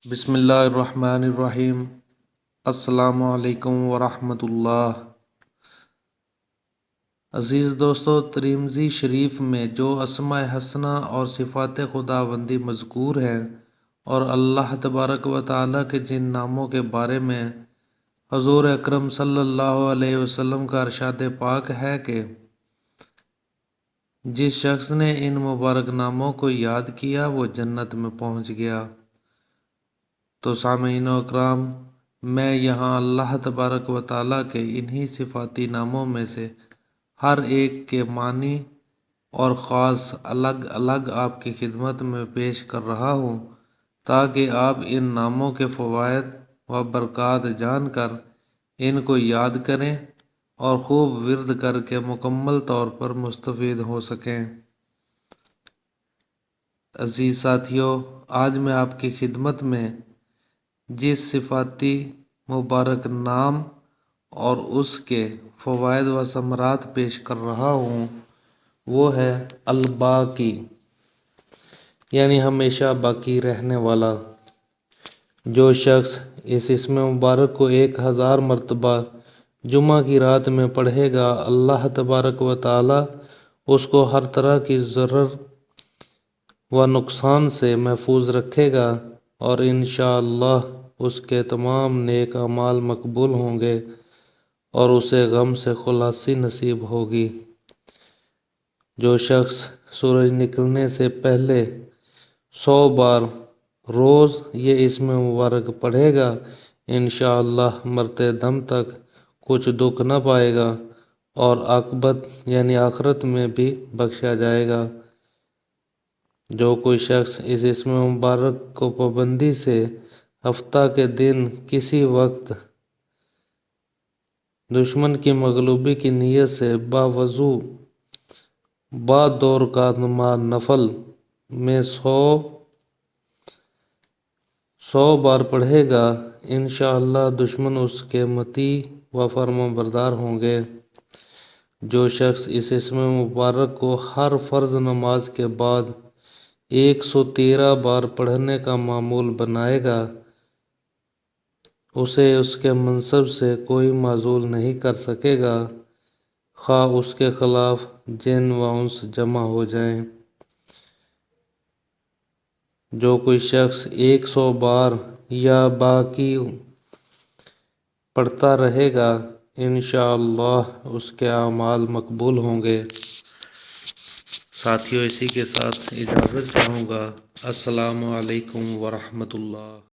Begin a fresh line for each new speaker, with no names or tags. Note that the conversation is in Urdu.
بسم اللہ الرحمن الرحیم۔ السلام علیکم ورحمۃ اللہ۔ عزیز دوستو، ترمذی شریف میں جو اسماء حسنہ اور صفات خداوندی مذکور ہیں اور اللہ تبارک و تعالیٰ کے جن ناموں کے بارے میں حضور اکرم صلی اللہ علیہ وسلم کا ارشاد پاک ہے کہ جس شخص نے ان مبارک ناموں کو یاد کیا وہ جنت میں پہنچ گیا، تو سامعین اکرام، میں یہاں اللہ تبارک و تعالیٰ کے انہی صفاتی ناموں میں سے ہر ایک کے معنی اور خاص الگ الگ آپ کی خدمت میں پیش کر رہا ہوں، تاکہ آپ ان ناموں کے فوائد و برکات جان کر ان کو یاد کریں اور خوب ورد کر کے مکمل طور پر مستفید ہو سکیں۔ عزیز ساتھیو، آج میں آپ کی خدمت میں جس صفاتی مبارک نام اور اس کے فوائد و ثمرات پیش کر رہا ہوں وہ ہے الباقی، یعنی ہمیشہ باقی رہنے والا۔ جو شخص اس اسم مبارک کو 1000 مرتبہ جمعہ کی رات میں پڑھے گا، اللہ تبارک و تعالی اس کو ہر طرح کی ضرر و نقصان سے محفوظ رکھے گا اور انشاءاللہ اس کے تمام نیک اعمال مقبول ہوں گے اور اسے غم سے خلاصی نصیب ہوگی۔ جو شخص سورج نکلنے سے پہلے 100 بار روز یہ اسم مبارک پڑھے گا، انشاءاللہ مرتے دم تک کچھ دکھ نہ پائے گا اور عاقبت یعنی آخرت میں بھی بخشا جائے گا۔ جو کوئی شخص اس اسم مبارک کو پابندی سے ہفتہ کے دن کسی وقت دشمن کی مغلوبی کی نیت سے باوضو بعد 2 رکعت نماز نفل میں 100 بار پڑھے گا، انشاءاللہ دشمن اس کے مطیع و فرما بردار ہوں گے۔ جو شخص اس اسم مبارک کو ہر فرض نماز کے بعد 113 بار پڑھنے کا معمول بنائے گا، اسے اس کے منصب سے کوئی معزول نہیں کر سکے گا، خواہ اس کے خلاف جن و انس جمع ہو جائیں۔ جو کوئی شخص 100 بار یا باقی پڑھتا رہے گا، انشاءاللہ اس کے اعمال مقبول ہوں گے۔ ساتھیو، اسی کے ساتھ اجازت چاہوں گا۔ السلام علیکم ورحمۃ اللہ۔